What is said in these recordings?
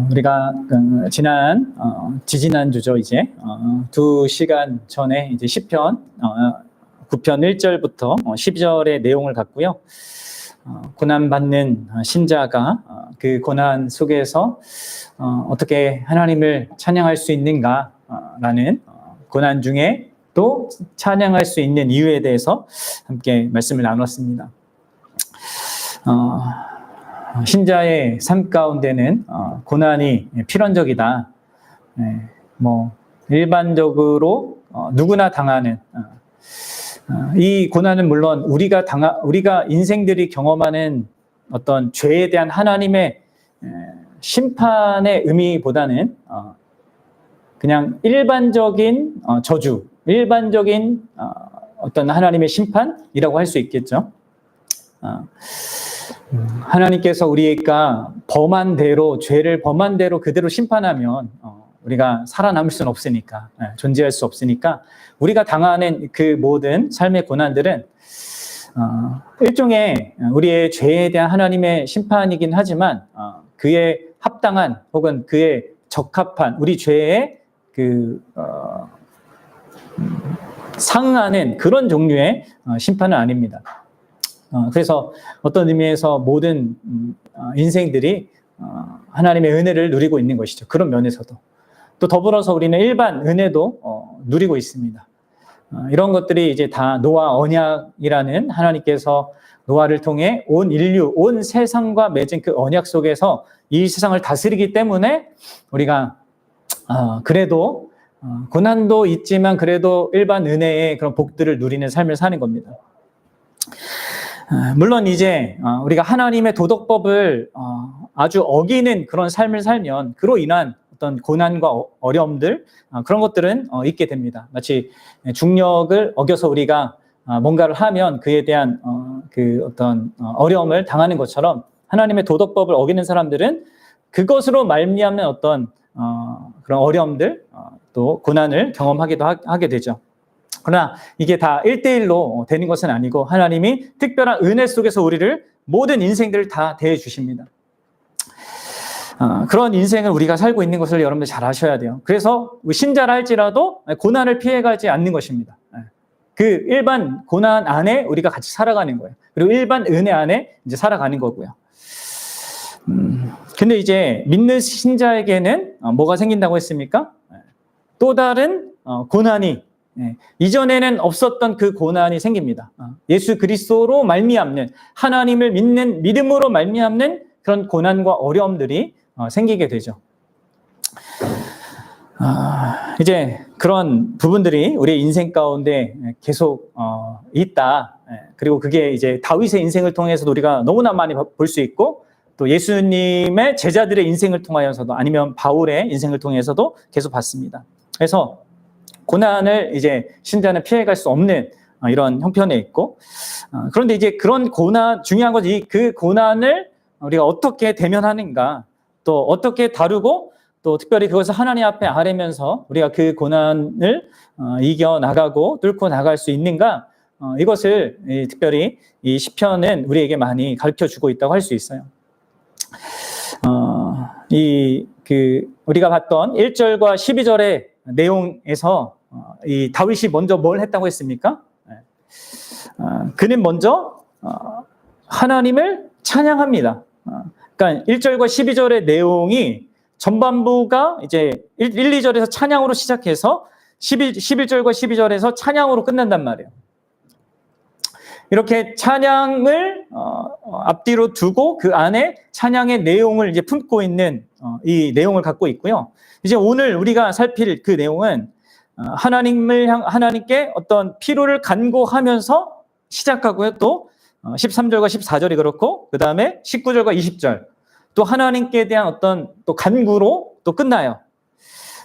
우리가 지난 지지난주죠. 이제 2시간 전에 이제 시편 9편 1절부터 12절의 내용을 갖고요. 고난받는 신자가 그 고난 속에서 어떻게 하나님을 찬양할 수 있는가라는 고난 중에 또 찬양할 수 있는 이유에 대해서 함께 말씀을 나눴습니다. 신자의 삶 가운데는 고난이 필연적이다. 일반적으로 누구나 당하는 이 고난은 물론 우리가 인생들이 경험하는 어떤 죄에 대한 하나님의 심판의 의미보다는 그냥 일반적인 저주, 일반적인 어떤 하나님의 심판이라고 할 수 있겠죠. 하나님께서 우리가 범한 대로, 죄를 범한 대로 그대로 심판하면 우리가 살아남을 수는 없으니까, 존재할 수 없으니까 우리가 당하는 그 모든 삶의 고난들은 일종의 우리의 죄에 대한 하나님의 심판이긴 하지만 그에 합당한 혹은 그에 적합한 우리 죄에 상응하는 그런 종류의 심판은 아닙니다. 그래서 어떤 의미에서 모든 인생들이 하나님의 은혜를 누리고 있는 것이죠. 그런 면에서도. 또 더불어서 우리는 일반 은혜도 누리고 있습니다. 이런 것들이 이제 다 노아 언약이라는 하나님께서 노아를 통해 온 인류, 온 세상과 맺은 그 언약 속에서 이 세상을 다스리기 때문에 우리가 그래도 고난도 있지만 그래도 일반 은혜의 그런 복들을 누리는 삶을 사는 겁니다. 물론 이제 우리가 하나님의 도덕법을 아주 어기는 그런 삶을 살면 그로 인한 어떤 고난과 어려움들 그런 것들은 있게 됩니다. 마치 중력을 어겨서 우리가 뭔가를 하면 그에 대한 그 어떤 어려움을 당하는 것처럼 하나님의 도덕법을 어기는 사람들은 그것으로 말미암는 어떤 그런 어려움들 또 고난을 경험하기도 하게 되죠. 그러나 이게 다 1대1로 되는 것은 아니고 하나님이 특별한 은혜 속에서 우리를 모든 인생들을 다 대해 주십니다. 그런 인생을 우리가 살고 있는 것을 여러분들 잘 아셔야 돼요. 그래서 신자라 할지라도 고난을 피해가지 않는 것입니다. 그 일반 고난 안에 우리가 같이 살아가는 거예요. 그리고 일반 은혜 안에 이제 살아가는 거고요. 근데 이제 믿는 신자에게는 뭐가 생긴다고 했습니까? 또 다른 고난이 이전에는 없었던 그 고난이 생깁니다. 예수 그리스도로 말미암는 하나님을 믿는 믿음으로 말미암는 그런 고난과 어려움들이 생기게 되죠. 이제 그런 부분들이 우리의 인생 가운데 계속 있다. 그리고 그게 이제 다윗의 인생을 통해서도 우리가 너무나 많이 볼 수 있고 또 예수님의 제자들의 인생을 통하여서도 아니면 바울의 인생을 통해서도 계속 봤습니다. 그래서 고난을 이제 신자는 피해갈 수 없는 이런 형편에 있고 그런데 이제 그런 고난 중요한 것이 그 고난을 우리가 어떻게 대면하는가 또 어떻게 다루고 또 특별히 그것을 하나님 앞에 아뢰면서 우리가 그 고난을 이겨나가고 뚫고 나갈 수 있는가 이것을 특별히 이 시편은 우리에게 많이 가르쳐주고 있다고 할 수 있어요. 우리가 봤던 1절과 12절의 내용에서 이 다윗이 먼저 뭘 했다고 했습니까? 그는 먼저 하나님을 찬양합니다. 그러니까 1절과 12절의 내용이 전반부가 이제 1, 2절에서 찬양으로 시작해서 11절과 12절에서 찬양으로 끝난단 말이에요. 이렇게 찬양을 앞뒤로 두고 그 안에 찬양의 내용을 이제 품고 있는 이 내용을 갖고 있고요. 이제 오늘 우리가 살필 그 내용은 하나님께 어떤 필요를 간구하면서 시작하고요. 또 13절과 14절이 그렇고 그 다음에 19절과 20절 또 하나님께 대한 어떤 또 간구로 또 끝나요.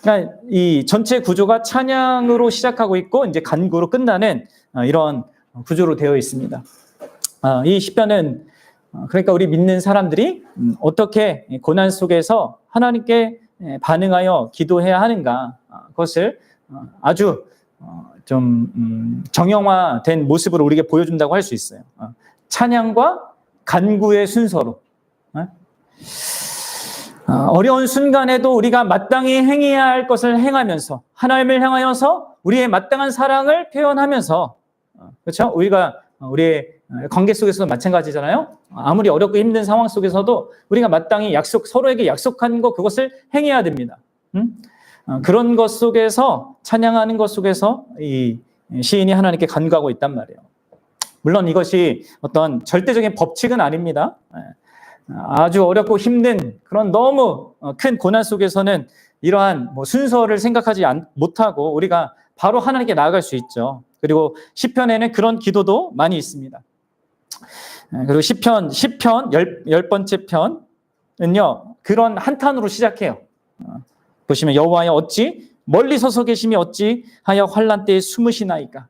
그러니까 이 전체 구조가 찬양으로 시작하고 있고 이제 간구로 끝나는 이런 구조로 되어 있습니다. 이 시편은 그러니까 우리 믿는 사람들이 어떻게 고난 속에서 하나님께 반응하여 기도해야 하는가 그것을 아주 좀 정형화된 모습으로 우리에게 보여준다고 할 수 있어요. 찬양과 간구의 순서로. 어려운 순간에도 우리가 마땅히 행해야 할 것을 행하면서 하나님을 향하여서 우리의 마땅한 사랑을 표현하면서 그렇죠? 우리의 관계 속에서도 마찬가지잖아요. 아무리 어렵고 힘든 상황 속에서도 우리가 마땅히 서로에게 약속한 것 그것을 행해야 됩니다. 그런 것 속에서 찬양하는 것 속에서 이 시인이 하나님께 간구하고 있단 말이에요. 물론 이것이 어떤 절대적인 법칙은 아닙니다. 아주 어렵고 힘든 그런 너무 큰 고난 속에서는 이러한 순서를 생각하지 못하고 우리가 바로 하나님께 나아갈 수 있죠. 그리고 시편에는 그런 기도도 많이 있습니다. 그리고 시편 10번째 편은요, 그런 한탄으로 시작해요. 보시면 여호와여 어찌 멀리 서서 계심이 어찌 하여 환난 때에 숨으시나이까.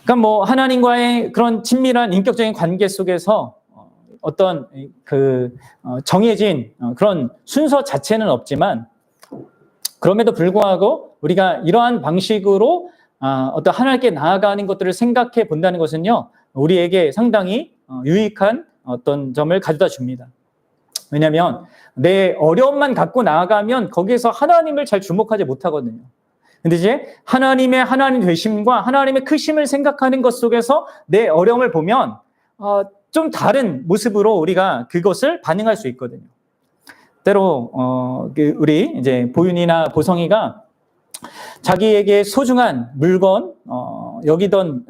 그러니까 하나님과의 그런 친밀한 인격적인 관계 속에서 어떤 정해진 그런 순서 자체는 없지만 그럼에도 불구하고 우리가 이러한 방식으로 어떤 하나님께 나아가는 것들을 생각해 본다는 것은요, 우리에게 상당히 유익한 어떤 점을 가져다 줍니다. 왜냐하면 내 어려움만 갖고 나아가면 거기에서 하나님을 잘 주목하지 못하거든요. 근데 이제 하나님의 하나님 되심과 하나님의 크심을 생각하는 것 속에서 내 어려움을 보면 좀 다른 모습으로 우리가 그것을 반응할 수 있거든요. 때로 우리 이제 보윤이나 보성이가 자기에게 소중한 물건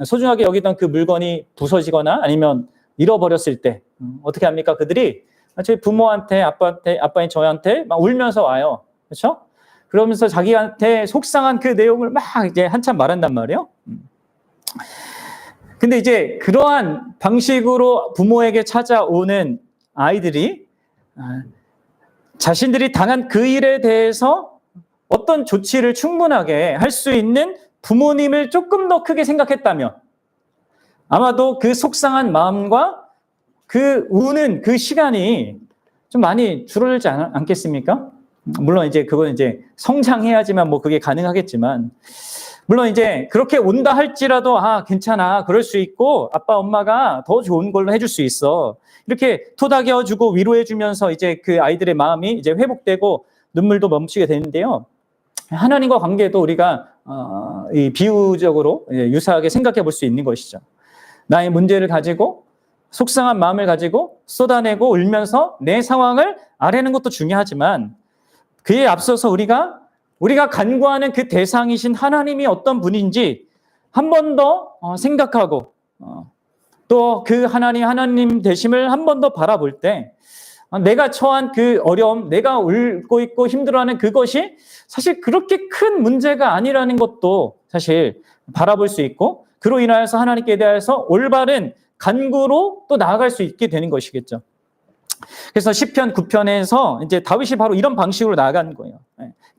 소중하게 여기던 그 물건이 부서지거나 아니면 잃어버렸을 때 어떻게 합니까? 그들이 저희 부모한테 아빠인 저한테 막 울면서 와요. 그렇죠? 그러면서 자기한테 속상한 그 내용을 막 이제 한참 말한단 말이에요. 근데 이제 그러한 방식으로 부모에게 찾아오는 아이들이 자신들이 당한 그 일에 대해서 어떤 조치를 충분하게 할 수 있는 부모님을 조금 더 크게 생각했다면 아마도 그 속상한 마음과 그 우는 그 시간이 좀 많이 줄어들지 않겠습니까? 물론 이제 그건 이제 성장해야지만 그게 가능하겠지만 물론 이제 그렇게 온다 할지라도 괜찮아 그럴 수 있고 아빠 엄마가 더 좋은 걸로 해줄 수 있어 이렇게 토닥여주고 위로해주면서 이제 그 아이들의 마음이 이제 회복되고 눈물도 멈추게 되는데요. 하나님과 관계도 우리가 이 비유적으로 유사하게 생각해 볼 수 있는 것이죠. 나의 문제를 가지고 속상한 마음을 가지고 쏟아내고 울면서 내 상황을 아뢰는 것도 중요하지만 그에 앞서서 우리가 간구하는 그 대상이신 하나님이 어떤 분인지 한 번 더 생각하고 또 그 하나님 되심을 한 번 더 바라볼 때 내가 처한 그 어려움, 내가 울고 있고 힘들어하는 그것이 사실 그렇게 큰 문제가 아니라는 것도 사실 바라볼 수 있고 그로 인하여서 하나님께 대해서 올바른 간구로 또 나아갈 수 있게 되는 것이겠죠. 그래서 시편 9편에서 이제 다윗이 바로 이런 방식으로 나아가는 거예요.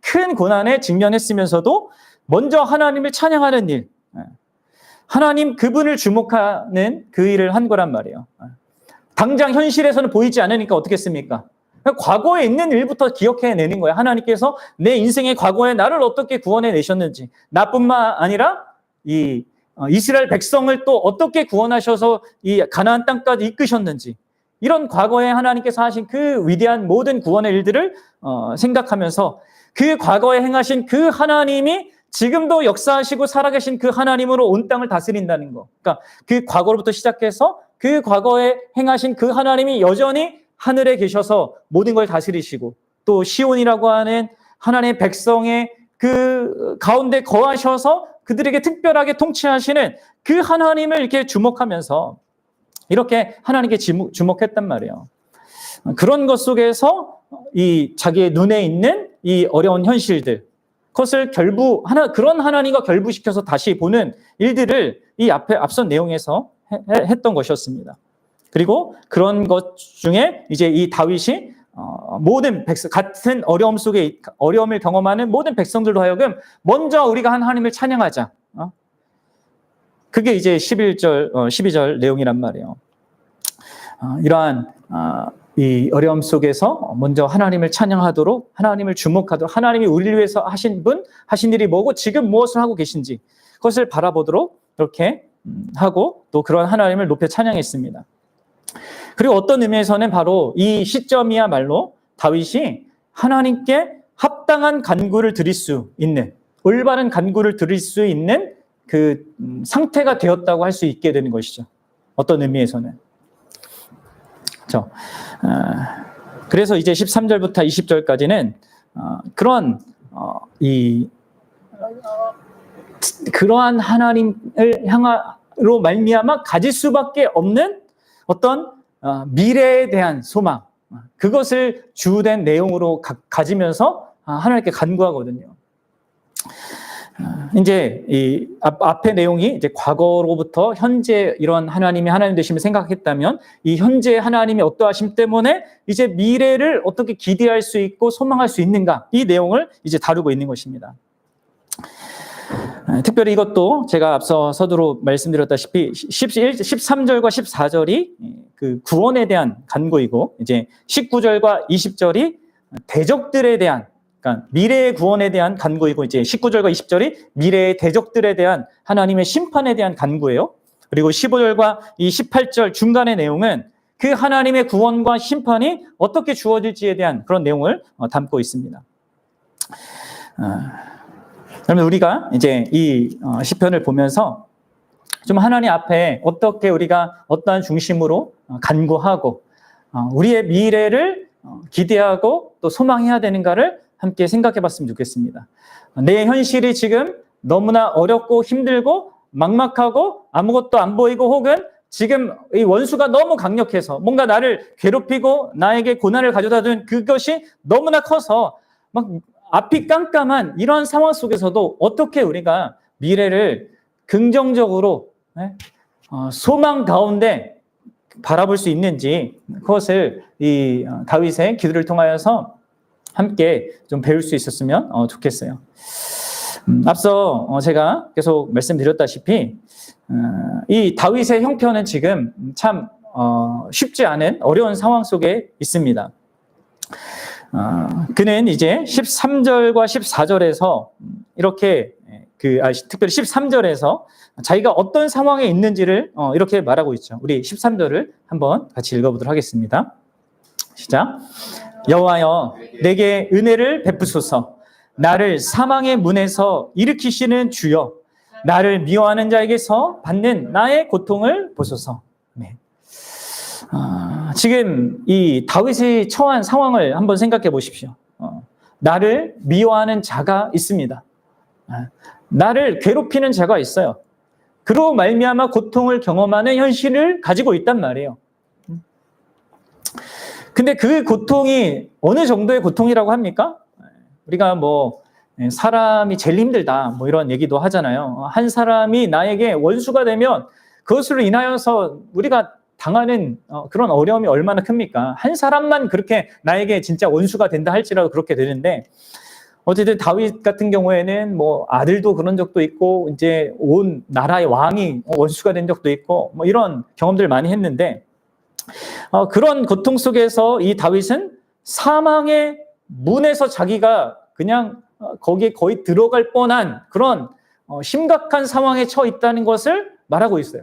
큰 고난에 직면했으면서도 먼저 하나님을 찬양하는 일, 하나님 그분을 주목하는 그 일을 한 거란 말이에요. 당장 현실에서는 보이지 않으니까 어떻겠습니까? 과거에 있는 일부터 기억해내는 거예요. 하나님께서 내 인생의 과거에 나를 어떻게 구원해내셨는지, 나뿐만 아니라 이스라엘 백성을 또 어떻게 구원하셔서 이 가나안 땅까지 이끄셨는지, 이런 과거에 하나님께서 하신 그 위대한 모든 구원의 일들을 생각하면서 그 과거에 행하신 그 하나님이 지금도 역사하시고 살아계신 그 하나님으로 온 땅을 다스린다는 거. 그러니까 그 과거로부터 시작해서 그 과거에 행하신 그 하나님이 여전히 하늘에 계셔서 모든 걸 다스리시고 또 시온이라고 하는 하나님의 백성의 그 가운데 거하셔서 그들에게 특별하게 통치하시는 그 하나님을 이렇게 주목하면서 이렇게 하나님께 주목했단 말이에요. 그런 것 속에서 이 자기의 눈에 있는 이 어려운 현실들, 그것을 그런 하나님과 결부시켜서 다시 보는 일들을 이 앞선 내용에서 했던 것이었습니다. 그리고 그런 것 중에 이제 이 다윗이 모든 같은 어려움을 경험하는 모든 백성들로 하여금 먼저 우리가 하나님을 찬양하자. 그게 이제 12절 내용이란 말이에요. 이러한 이 어려움 속에서 먼저 하나님을 찬양하도록, 하나님을 주목하도록, 하나님이 우리를 위해서 하신 일이 뭐고 지금 무엇을 하고 계신지 그것을 바라보도록 그렇게 하고 또 그런 하나님을 높여 찬양했습니다. 그리고 어떤 의미에서는 바로 이 시점이야말로 다윗이 하나님께 합당한 간구를 드릴 수 있는, 올바른 간구를 드릴 수 있는 그 상태가 되었다고 할 수 있게 되는 것이죠. 어떤 의미에서는. 그렇죠. 그래서 이제 13절부터 20절까지는 그러한 하나님을 향하로 말미암아 가질 수밖에 없는 어떤 미래에 대한 소망, 그것을 주된 내용으로 가지면서 하나님께 간구하거든요. 이제 이 앞의 내용이 이제 과거로부터 현재 이런 하나님이 하나님 되심을 생각했다면, 이 현재 하나님의 어떠하심 때문에 이제 미래를 어떻게 기대할 수 있고 소망할 수 있는가, 이 내용을 이제 다루고 있는 것입니다. 특별히 이것도 제가 앞서 서두로 말씀드렸다시피 13절과 14절이 그 구원에 대한 간구이고, 이제 19절과 20절이 대적들에 대한, 그러니까 미래의 구원에 대한 간구이고, 이제 19절과 20절이 미래의 대적들에 대한 하나님의 심판에 대한 간구예요. 그리고 15절과 이 18절 중간의 내용은 그 하나님의 구원과 심판이 어떻게 주어질지에 대한 그런 내용을 담고 있습니다. 그러면 우리가 이제 이 시편을 보면서 좀 하나님 앞에 어떻게 우리가 어떠한 중심으로 간구하고 우리의 미래를 기대하고 또 소망해야 되는가를 함께 생각해 봤으면 좋겠습니다. 내 현실이 지금 너무나 어렵고 힘들고 막막하고 아무것도 안 보이고, 혹은 지금 이 원수가 너무 강력해서 뭔가 나를 괴롭히고 나에게 고난을 가져다 준 그것이 너무나 커서 막 앞이 깜깜한 이런 상황 속에서도 어떻게 우리가 미래를 긍정적으로 소망 가운데 바라볼 수 있는지, 그것을 이 다윗의 기도를 통하여서 함께 좀 배울 수 있었으면 좋겠어요. 앞서 제가 계속 말씀드렸다시피 이 다윗의 형편은 지금 참 쉽지 않은 어려운 상황 속에 있습니다. 그는 이제 13절과 14절에서 이렇게 특별히 13절에서 자기가 어떤 상황에 있는지를 이렇게 말하고 있죠. 우리 13절을 한번 같이 읽어보도록 하겠습니다. 시작. 여호와여, 내게 은혜를 베푸소서. 나를 사망의 문에서 일으키시는 주여, 나를 미워하는 자에게서 받는 나의 고통을 보소서. 네. 지금 이 다윗이 처한 상황을 한번 생각해 보십시오. 나를 미워하는 자가 있습니다. 나를 괴롭히는 자가 있어요. 그로 말미암아 고통을 경험하는 현실을 가지고 있단 말이에요. 근데 그 고통이 어느 정도의 고통이라고 합니까? 우리가 뭐 사람이 제일 힘들다 뭐 이런 얘기도 하잖아요. 한 사람이 나에게 원수가 되면 그것으로 인하여서 우리가 당하는 그런 어려움이 얼마나 큽니까? 한 사람만 그렇게 나에게 진짜 원수가 된다 할지라도 그렇게 되는데, 어쨌든 다윗 같은 경우에는 뭐 아들도 그런 적도 있고, 이제 온 나라의 왕이 원수가 된 적도 있고, 뭐 이런 경험들 많이 했는데, 그런 고통 속에서 이 다윗은 사망의 문에서 자기가 그냥 거기에 거의 들어갈 뻔한 그런 심각한 상황에 처해 있다는 것을 말하고 있어요.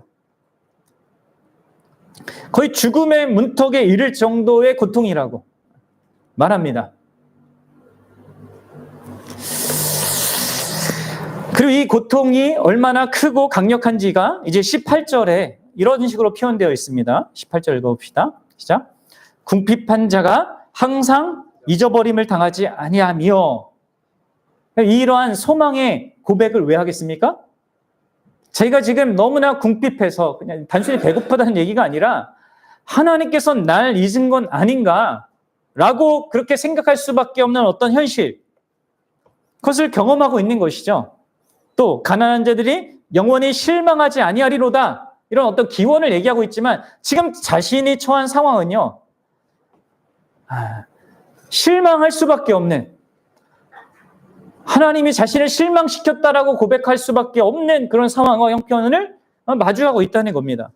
거의 죽음의 문턱에 이를 정도의 고통이라고 말합니다. 그리고 이 고통이 얼마나 크고 강력한지가 이제 18절에 이런 식으로 표현되어 있습니다. 18절 읽어봅시다. 시작. 궁핍한 자가 항상 잊어버림을 당하지 아니하며. 이러한 소망의 고백을 왜 하겠습니까? 저희가 지금 너무나 궁핍해서 그냥 단순히 배고프다는 얘기가 아니라 하나님께서 날 잊은 건 아닌가라고 그렇게 생각할 수밖에 없는 어떤 현실, 그것을 경험하고 있는 것이죠. 또 가난한 자들이 영원히 실망하지 아니하리로다, 이런 어떤 기원을 얘기하고 있지만 지금 자신이 처한 상황은요, 실망할 수밖에 없는, 하나님이 자신을 실망시켰다라고 고백할 수밖에 없는 그런 상황과 형편을 마주하고 있다는 겁니다.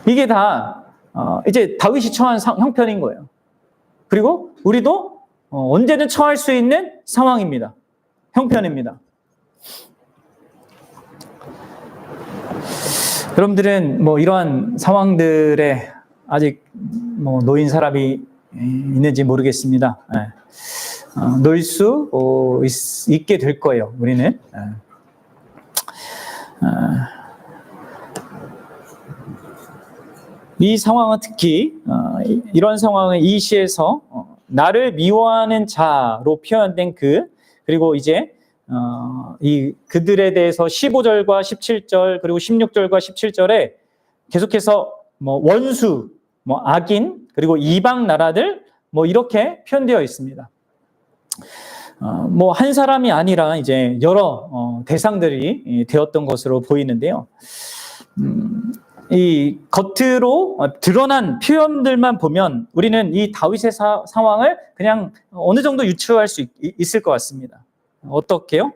이게 다 이제 다윗이 처한 형편인 거예요. 그리고 우리도 언제든 처할 수 있는 상황입니다. 형편입니다. 여러분들은 뭐 이러한 상황들에 아직 뭐 놓인 사람이 있는지 모르겠습니다. 놓일 수 있게 될 거예요. 우리는. 이 상황은 특히 이런 상황은 이 시에서 나를 미워하는 자로 표현된 그리고 이제 이 그들에 대해서 15절과 17절 그리고 16절과 17절에 계속해서 뭐 원수, 뭐 악인, 그리고 이방 나라들 뭐 이렇게 표현되어 있습니다. 뭐 한 사람이 아니라 이제 여러 대상들이 되었던 것으로 보이는데요. 이 겉으로 드러난 표현들만 보면 우리는 이 다윗의 상황을 그냥 어느 정도 유추할 수 있을 것 같습니다. 어떻게요?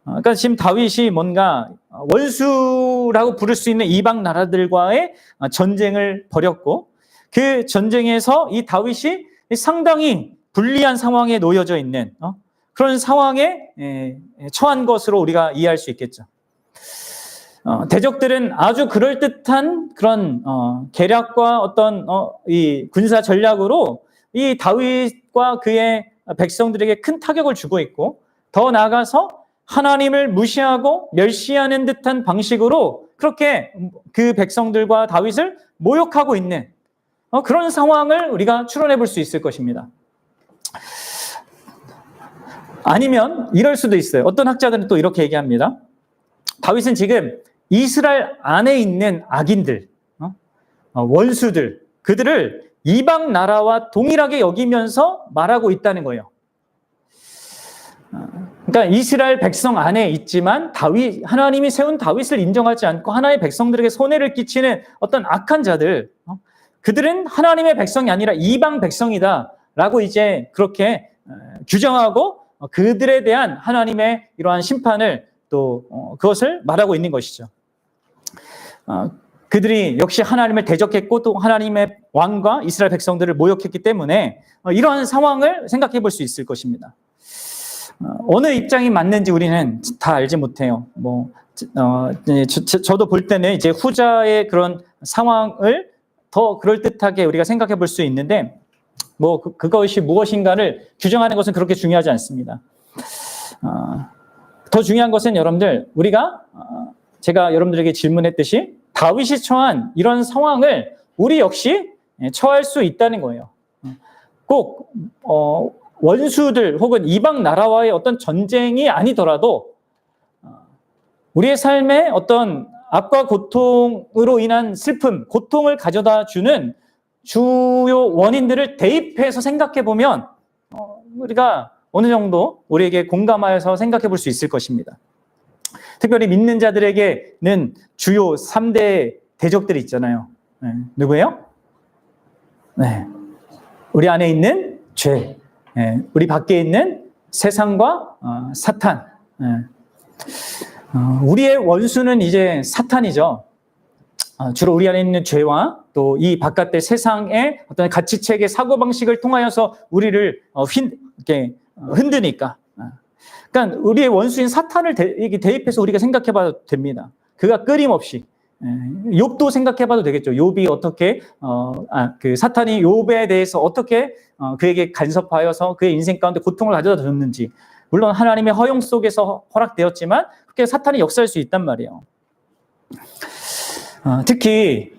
그러니까 지금 다윗이 뭔가 원수라고 부를 수 있는 이방 나라들과의 전쟁을 벌였고 그 전쟁에서 이 다윗이 상당히 불리한 상황에 놓여져 있는 그런 상황에 처한 것으로 우리가 이해할 수 있겠죠. 대적들은 아주 그럴듯한 그런 계략과 어떤 이 군사 전략으로 이 다윗과 그의 백성들에게 큰 타격을 주고 있고 더 나아가서 하나님을 무시하고 멸시하는 듯한 방식으로 그렇게 그 백성들과 다윗을 모욕하고 있는 그런 상황을 우리가 추론해 볼 수 있을 것입니다. 아니면 이럴 수도 있어요. 어떤 학자들은 또 이렇게 얘기합니다. 다윗은 지금 이스라엘 안에 있는 악인들, 원수들, 그들을 이방 나라와 동일하게 여기면서 말하고 있다는 거예요. 그러니까 이스라엘 백성 안에 있지만 하나님이 세운 다윗을 인정하지 않고 하나님의 백성들에게 손해를 끼치는 어떤 악한 자들, 그들은 하나님의 백성이 아니라 이방 백성이다라고 이제 그렇게 규정하고 그들에 대한 하나님의 이러한 심판을 또 그것을 말하고 있는 것이죠. 그들이 역시 하나님을 대적했고 또 하나님의 왕과 이스라엘 백성들을 모욕했기 때문에 이러한 상황을 생각해 볼 수 있을 것입니다. 어느 입장이 맞는지 우리는 다 알지 못해요. 저도 볼 때는 이제 후자의 그런 상황을 더 그럴듯하게 우리가 생각해 볼 수 있는데 그것이 무엇인가를 규정하는 것은 그렇게 중요하지 않습니다. 더 중요한 것은 여러분들 제가 여러분들에게 질문했듯이 다윗이 처한 이런 상황을 우리 역시 처할 수 있다는 거예요. 꼭 원수들 혹은 이방 나라와의 어떤 전쟁이 아니더라도 우리의 삶에 어떤 악과 고통으로 인한 슬픔, 고통을 가져다 주는 주요 원인들을 대입해서 생각해 보면 우리가 어느 정도 우리에게 공감하여서 생각해 볼 수 있을 것입니다. 특별히 믿는 자들에게는 주요 3대 대적들이 있잖아요. 누구예요? 네. 우리 안에 있는 죄, 우리 밖에 있는 세상과 사탄. 우리의 원수는 이제 사탄이죠. 주로 우리 안에 있는 죄와 또 이 바깥의 세상의 어떤 가치체계, 사고방식을 통하여서 우리를 이렇게 흔드니까. 그러니까 우리의 원수인 사탄을 대입해서 우리가 생각해 봐도 됩니다. 그가 끊임없이. 욥도 생각해 봐도 되겠죠. 욥이 어떻게, 그 사탄이 욥에 대해서 어떻게 그에게 간섭하여서 그의 인생 가운데 고통을 가져다 줬는지. 물론 하나님의 허용 속에서 허락되었지만 그렇게 사탄이 역사할 수 있단 말이에요. 특히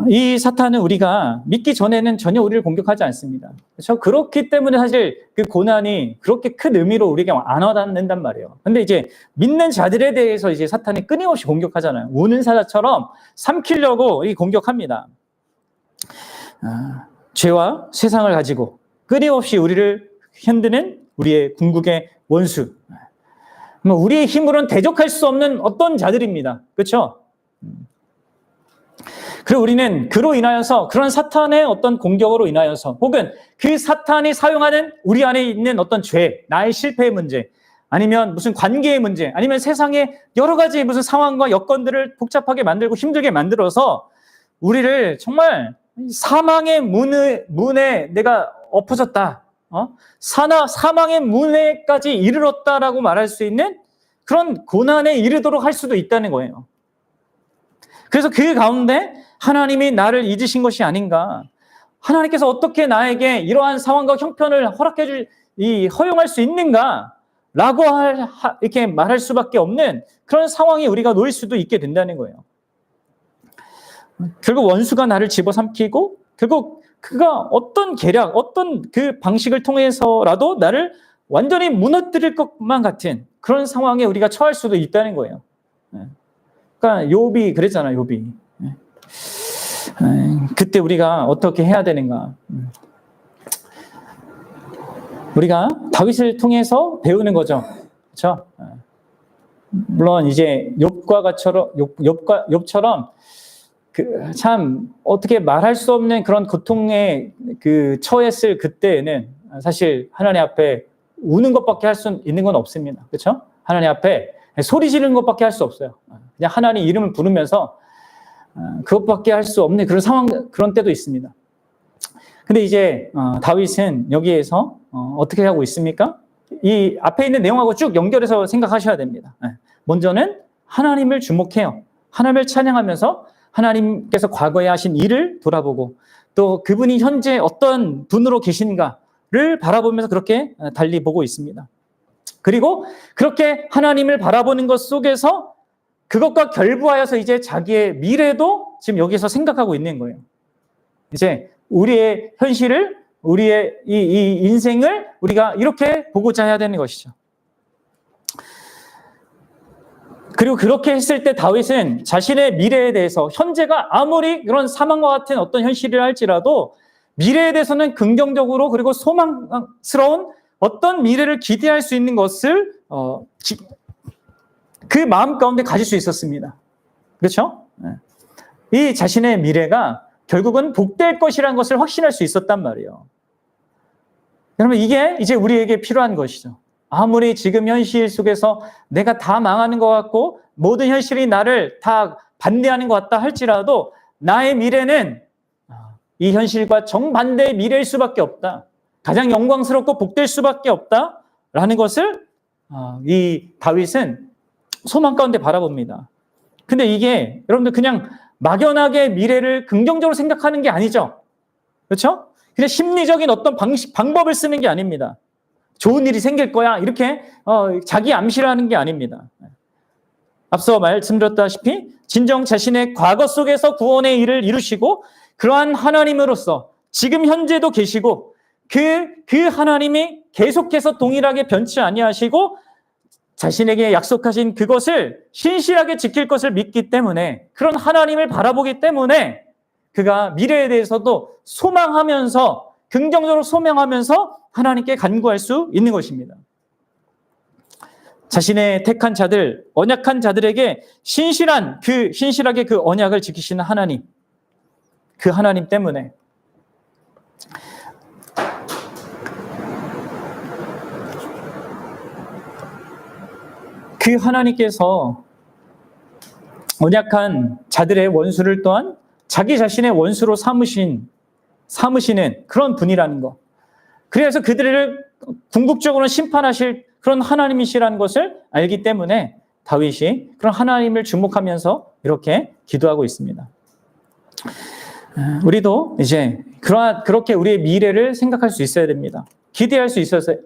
이 사탄은 우리가 믿기 전에는 전혀 우리를 공격하지 않습니다. 그렇죠? 그렇기 때문에 사실 그 고난이 그렇게 큰 의미로 우리에게 안 와닿는단 말이에요. 근데 이제 믿는 자들에 대해서 이제 사탄이 끊임없이 공격하잖아요. 우는 사자처럼 삼키려고 공격합니다. 죄와 세상을 가지고 끊임없이 우리를 흔드는 우리의 궁극의 원수. 우리의 힘으로는 대적할 수 없는 어떤 자들입니다. 그렇죠? 그리고 우리는 그로 인하여서 그런 사탄의 어떤 공격으로 인하여서 혹은 그 사탄이 사용하는 우리 안에 있는 어떤 죄, 나의 실패의 문제, 아니면 무슨 관계의 문제, 아니면 세상의 여러 가지 무슨 상황과 여건들을 복잡하게 만들고 힘들게 만들어서 우리를 정말 사망의 문에 내가 엎어졌다. 사망의 문에까지 이르렀다라고 말할 수 있는 그런 고난에 이르도록 할 수도 있다는 거예요. 그래서 그 가운데 하나님이 나를 잊으신 것이 아닌가? 하나님께서 어떻게 나에게 이러한 상황과 형편을 허용할 수 있는가? 라고 이렇게 말할 수밖에 없는 그런 상황에 우리가 놓일 수도 있게 된다는 거예요. 결국 원수가 나를 집어삼키고 결국 그가 어떤 계략, 어떤 그 방식을 통해서라도 나를 완전히 무너뜨릴 것만 같은 그런 상황에 우리가 처할 수도 있다는 거예요. 그러니까 욥이 그랬잖아요. 욥이. 그때 우리가 어떻게 해야 되는가? 우리가 다윗을 통해서 배우는 거죠. 그렇죠? 물론 이제 욥처럼 참 어떻게 말할 수 없는 그런 고통에 처했을 그때에는 사실 하나님 앞에 우는 것밖에 할 수 있는 건 없습니다. 그렇죠? 하나님 앞에 소리 지르는 것밖에 할 수 없어요. 그냥 하나님 이름을 부르면서 그것밖에 할 수 없는 그런 상황, 그런 때도 있습니다. 근데 이제 다윗은 여기에서 어떻게 하고 있습니까? 이 앞에 있는 내용하고 쭉 연결해서 생각하셔야 됩니다. 먼저는 하나님을 주목해요. 하나님을 찬양하면서 하나님께서 과거에 하신 일을 돌아보고 또 그분이 현재 어떤 분으로 계신가를 바라보면서 그렇게 달리 보고 있습니다. 그리고 그렇게 하나님을 바라보는 것 속에서 그것과 결부하여서 이제 자기의 미래도 지금 여기서 생각하고 있는 거예요. 이제 우리의 현실을, 우리의 이 인생을 우리가 이렇게 보고자 해야 되는 것이죠. 그리고 그렇게 했을 때 다윗은 자신의 미래에 대해서 현재가 아무리 그런 사망과 같은 어떤 현실이라 할지라도 미래에 대해서는 긍정적으로 그리고 소망스러운 어떤 미래를 기대할 수 있는 것을 그 마음 가운데 가질 수 있었습니다. 그렇죠? 이 자신의 미래가 결국은 복될 것이라는 것을 확신할 수 있었단 말이에요. 여러분 이게 이제 우리에게 필요한 것이죠. 아무리 지금 현실 속에서 내가 다 망하는 것 같고 모든 현실이 나를 다 반대하는 것 같다 할지라도 나의 미래는 이 현실과 정반대의 미래일 수밖에 없다. 가장 영광스럽고 복될 수밖에 없다라는 것을 이 다윗은 소망 가운데 바라봅니다. 근데 이게 여러분들 그냥 막연하게 미래를 긍정적으로 생각하는 게 아니죠. 그렇죠? 그냥 심리적인 어떤 방법을 쓰는 게 아닙니다. 좋은 일이 생길 거야 이렇게 자기 암시를 하는 게 아닙니다. 앞서 말씀드렸다시피 진정 자신의 과거 속에서 구원의 일을 이루시고 그러한 하나님으로서 지금 현재도 계시고 그 하나님이 계속해서 동일하게 변치 아니하시고 자신에게 약속하신 그것을 신실하게 지킬 것을 믿기 때문에 그런 하나님을 바라보기 때문에 그가 미래에 대해서도 소망하면서 긍정적으로 소망하면서 하나님께 간구할 수 있는 것입니다. 자신의 택한 자들, 언약한 자들에게 신실하게 그 언약을 지키시는 하나님, 그 하나님 때문에 그 하나님께서 언약한 자들의 원수를 또한 자기 자신의 원수로 삼으시는 그런 분이라는 것. 그래서 그들을 궁극적으로 심판하실 그런 하나님이시라는 것을 알기 때문에 다윗이 그런 하나님을 주목하면서 이렇게 기도하고 있습니다. 우리도 이제 그렇게 우리의 미래를 생각할 수 있어야 됩니다. 기대할 수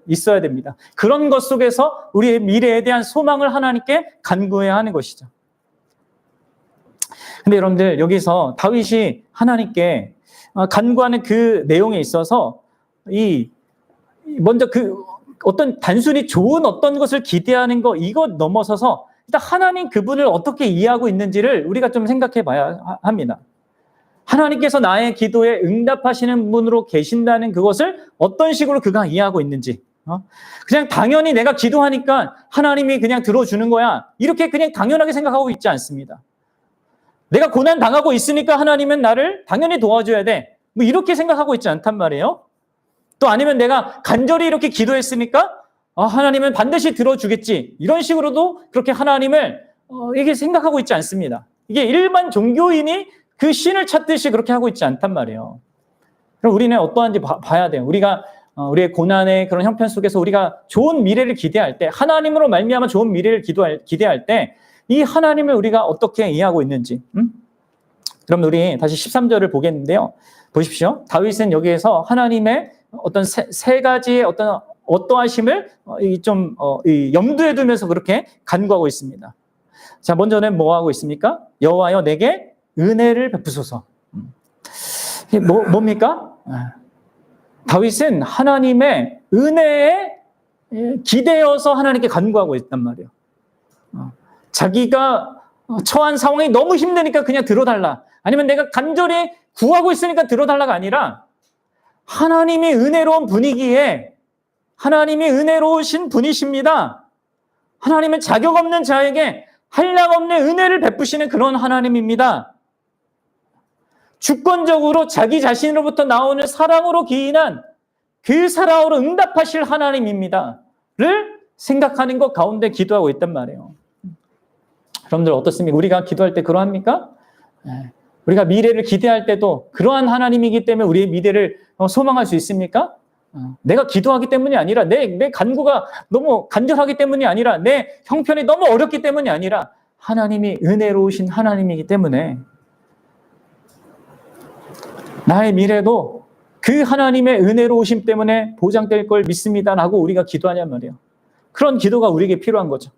있어야 됩니다. 그런 것 속에서 우리의 미래에 대한 소망을 하나님께 간구해야 하는 것이죠. 근데 여러분들 여기서 다윗이 하나님께 간구하는 그 내용에 있어서 먼저 어떤 단순히 좋은 어떤 것을 기대하는 거 이것 넘어서서 일단 하나님 그분을 어떻게 이해하고 있는지를 우리가 좀 생각해 봐야 합니다. 하나님께서 나의 기도에 응답하시는 분으로 계신다는 그것을 어떤 식으로 그가 이해하고 있는지 그냥 당연히 내가 기도하니까 하나님이 그냥 들어주는 거야 이렇게 그냥 당연하게 생각하고 있지 않습니다. 내가 고난 당하고 있으니까 하나님은 나를 당연히 도와줘야 돼 뭐 이렇게 생각하고 있지 않단 말이에요. 또 아니면 내가 간절히 이렇게 기도했으니까 하나님은 반드시 들어주겠지 이런 식으로도 그렇게 하나님을 이게 생각하고 있지 않습니다. 이게 일반 종교인이 그 신을 찾듯이 그렇게 하고 있지 않단 말이에요. 그럼 우리는 어떠한지 봐야 돼요. 우리가 우리의 고난의 그런 형편 속에서 우리가 좋은 미래를 기대할 때 하나님으로 말미암아 좋은 미래를 기대할 때 이 하나님을 우리가 어떻게 이해하고 있는지 그럼 우리 다시 13절을 보겠는데요. 보십시오. 다윗은 여기에서 하나님의 어떤 세 가지의 어떠하심을 염두에 두면서 그렇게 간구하고 있습니다. 자, 먼저는 뭐 하고 있습니까? 여호와여 내게 은혜를 베푸소서. 이게 뭡니까? 다윗은 하나님의 은혜에 기대어서 하나님께 간구하고 있단 말이에요. 자기가 처한 상황이 너무 힘드니까 그냥 들어달라. 아니면 내가 간절히 구하고 있으니까 들어달라가 아니라 하나님이 은혜로운 분위기에 하나님이 은혜로우신 분이십니다. 하나님은 자격 없는 자에게 한량없는 은혜를 베푸시는 그런 하나님입니다. 주권적으로 자기 자신으로부터 나오는 사랑으로 기인한 그 사랑으로 응답하실 하나님입니다. 를 생각하는 것 가운데 기도하고 있단 말이에요. 여러분들 어떻습니까? 우리가 기도할 때 그러합니까? 우리가 미래를 기대할 때도 그러한 하나님이기 때문에 우리의 미래를 소망할 수 있습니까? 내가 기도하기 때문이 아니라 내 간구가 너무 간절하기 때문이 아니라 내 형편이 너무 어렵기 때문이 아니라 하나님이 은혜로우신 하나님이기 때문에 나의 미래도 그 하나님의 은혜로우심 때문에 보장될 걸 믿습니다라고 우리가 기도하냔 말이에요. 그런 기도가 우리에게 필요한 거죠.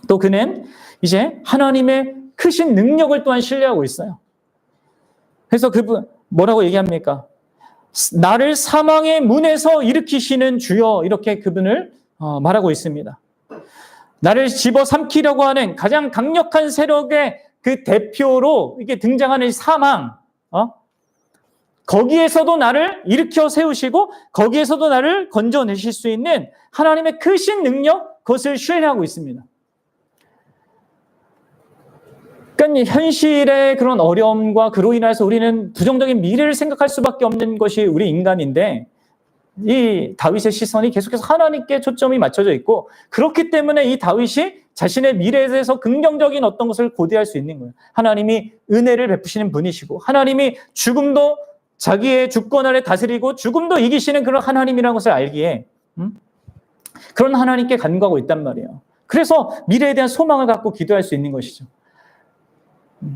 또 그는 이제 하나님의 크신 능력을 또한 신뢰하고 있어요. 그래서 그분 뭐라고 얘기합니까? 나를 사망의 문에서 일으키시는 주여, 이렇게 그분을 말하고 있습니다. 나를 집어삼키려고 하는 가장 강력한 세력의 그 대표로 이게 등장하는 사망, 거기에서도 나를 일으켜 세우시고 거기에서도 나를 건져내실 수 있는 하나님의 크신 능력, 그것을 신뢰하고 있습니다. 그러니까 현실의 그런 어려움과 그로 인해서 우리는 부정적인 미래를 생각할 수밖에 없는 것이 우리 인간인데, 이 다윗의 시선이 계속해서 하나님께 초점이 맞춰져 있고, 그렇기 때문에 이 다윗이 자신의 미래에 대해서 긍정적인 어떤 것을 고대할 수 있는 거예요. 하나님이 은혜를 베푸시는 분이시고, 하나님이 죽음도 자기의 주권 아래 다스리고 죽음도 이기시는 그런 하나님이라는 것을 알기에 그런 하나님께 간구하고 있단 말이에요. 그래서 미래에 대한 소망을 갖고 기도할 수 있는 것이죠.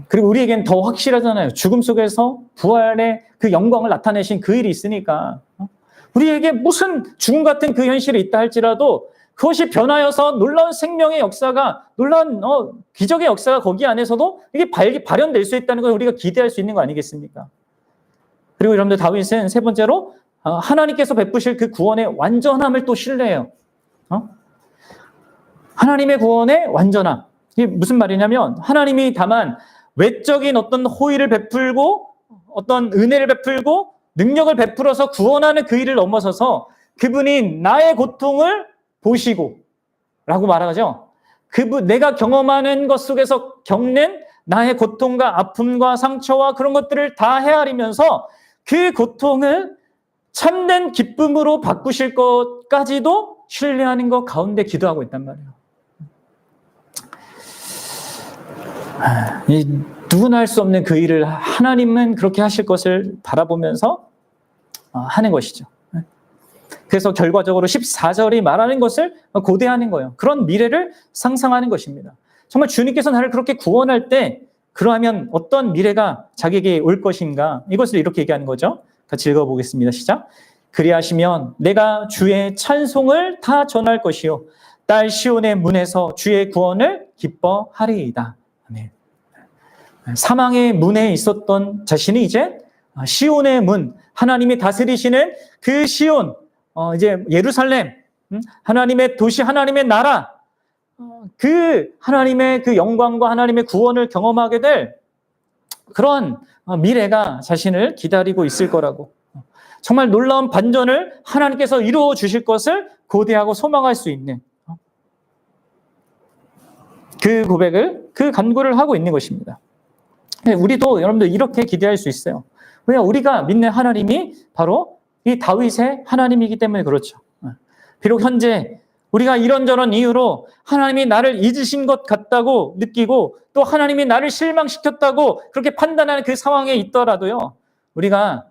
그리고 우리에겐 더 확실하잖아요. 죽음 속에서 부활의 그 영광을 나타내신 그 일이 있으니까 우리에게 무슨 죽음 같은 그 현실이 있다 할지라도 그것이 변하여서 놀라운 생명의 역사가, 놀라운 기적의 역사가 거기 안에서도 이게 발현될 수 있다는 걸 우리가 기대할 수 있는 거 아니겠습니까? 그리고 여러분들, 다윗은 세 번째로 하나님께서 베푸실 그 구원의 완전함을 또 신뢰해요. 하나님의 구원의 완전함. 이게 무슨 말이냐면, 하나님이 다만 외적인 어떤 호의를 베풀고 어떤 은혜를 베풀고 능력을 베풀어서 구원하는 그 일을 넘어서서 그분이 나의 고통을 보시고 라고 말하죠. 내가 경험하는 것 속에서 겪는 나의 고통과 아픔과 상처와 그런 것들을 다 헤아리면서 그 고통을 참된 기쁨으로 바꾸실 것까지도 신뢰하는 것 가운데 기도하고 있단 말이에요. 누구나 할 수 없는 그 일을 하나님은 그렇게 하실 것을 바라보면서 하는 것이죠. 그래서 결과적으로 14절이 말하는 것을 고대하는 거예요. 그런 미래를 상상하는 것입니다. 정말 주님께서 나를 그렇게 구원할 때 그러하면 어떤 미래가 자기에게 올 것인가, 이것을 이렇게 얘기하는 거죠. 같이 읽어보겠습니다. 시작. 그리하시면 내가 주의 찬송을 다 전할 것이요 딸 시온의 문에서 주의 구원을 기뻐하리이다. 아멘. 사망의 문에 있었던 자신이 이제 시온의 문, 하나님이 다스리시는 그 시온, 이제 예루살렘, 하나님의 도시, 하나님의 나라, 그 하나님의 그 영광과 하나님의 구원을 경험하게 될 그런 미래가 자신을 기다리고 있을 거라고, 정말 놀라운 반전을 하나님께서 이루어 주실 것을 고대하고 소망할 수 있는 그 고백을, 그 간구를 하고 있는 것입니다. 우리도 여러분들 이렇게 기대할 수 있어요. 왜냐, 우리가 믿는 하나님이 바로 이 다윗의 하나님이기 때문에 그렇죠. 비록 현재 우리가 이런저런 이유로 하나님이 나를 잊으신 것 같다고 느끼고 또 하나님이 나를 실망시켰다고 그렇게 판단하는 그 상황에 있더라도요, 우리가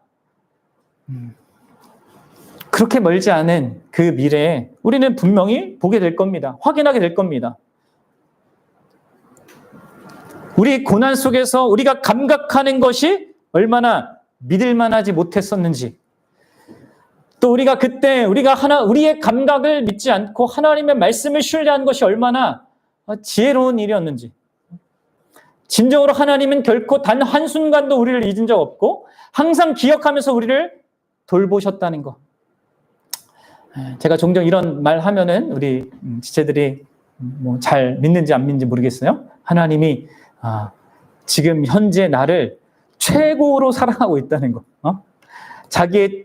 그렇게 멀지 않은 그 미래에 우리는 분명히 보게 될 겁니다. 확인하게 될 겁니다. 우리 고난 속에서 우리가 감각하는 것이 얼마나 믿을만하지 못했었는지, 또 우리가 그때 우리의 감각을 믿지 않고 하나님의 말씀을 신뢰한 것이 얼마나 지혜로운 일이었는지, 진정으로 하나님은 결코 단 한순간도 우리를 잊은 적 없고 항상 기억하면서 우리를 돌보셨다는 것. 제가 종종 이런 말 하면은 우리 지체들이 뭐 잘 믿는지 안 믿는지 모르겠어요. 하나님이 지금 현재 나를 최고로 사랑하고 있다는 것. 자기의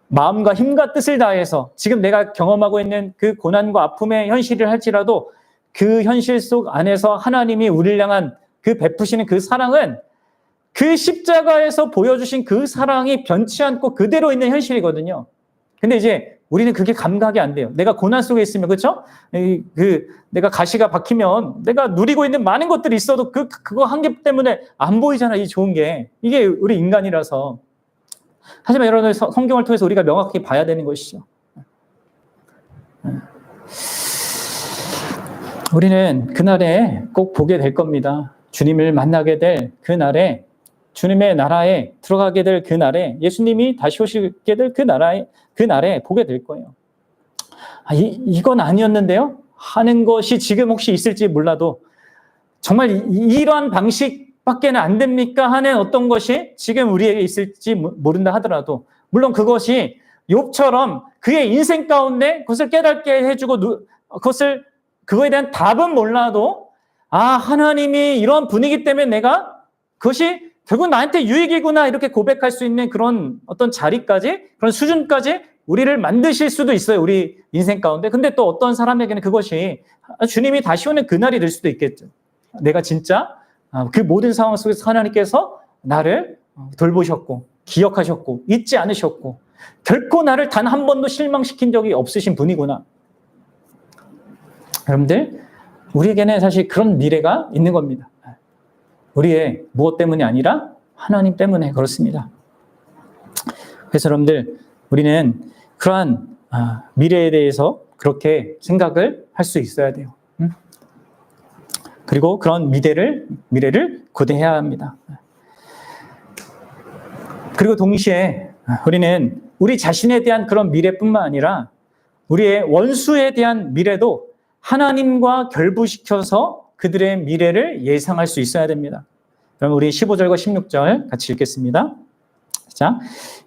마음과 힘과 뜻을 다해서 지금 내가 경험하고 있는 그 고난과 아픔의 현실을 할지라도 그 현실 속 안에서 하나님이 우리를 향한 그 베푸시는 그 사랑은 그 십자가에서 보여주신 그 사랑이 변치 않고 그대로 있는 현실이거든요. 근데 이제 우리는 그게 감각이 안 돼요. 내가 고난 속에 있으면, 그렇죠? 내가 가시가 박히면 내가 누리고 있는 많은 것들이 있어도 그거 한 개 때문에 안 보이잖아, 이 좋은 게. 이게 우리 인간이라서. 하지만 여러분, 성경을 통해서 우리가 명확히 봐야 되는 것이죠. 우리는 그날에 꼭 보게 될 겁니다. 주님을 만나게 될 그날에, 주님의 나라에 들어가게 될 그날에, 예수님이 다시 오시게 될 그날에 보게 될 거예요. 이건 아니었는데요? 하는 것이 지금 혹시 있을지 몰라도 정말 이러한 방식밖에는 안 됩니까? 하는 어떤 것이 지금 우리에게 있을지 모른다 하더라도, 물론 그것이 욥처럼 그의 인생 가운데 그것을 깨닫게 해주고 그거에 대한 답은 몰라도 하나님이 이런 분위기 때문에 내가 그것이 결국 나한테 유익이구나 이렇게 고백할 수 있는 그런 어떤 자리까지, 그런 수준까지 우리를 만드실 수도 있어요, 우리 인생 가운데. 근데 또 어떤 사람에게는 그것이 주님이 다시 오는 그날이 될 수도 있겠죠. 내가 진짜 그 모든 상황 속에서 하나님께서 나를 돌보셨고 기억하셨고 잊지 않으셨고 결코 나를 단 한 번도 실망시킨 적이 없으신 분이구나. 여러분들, 우리에게는 사실 그런 미래가 있는 겁니다. 우리의 무엇 때문이 아니라 하나님 때문에 그렇습니다. 그래서 여러분들, 우리는 그러한 미래에 대해서 그렇게 생각을 할 수 있어야 돼요. 그리고 그런 미래를 고대해야 합니다. 그리고 동시에 우리는 우리 자신에 대한 그런 미래뿐만 아니라 우리의 원수에 대한 미래도 하나님과 결부시켜서 그들의 미래를 예상할 수 있어야 됩니다. 그럼 우리 15절과 16절 같이 읽겠습니다. 자,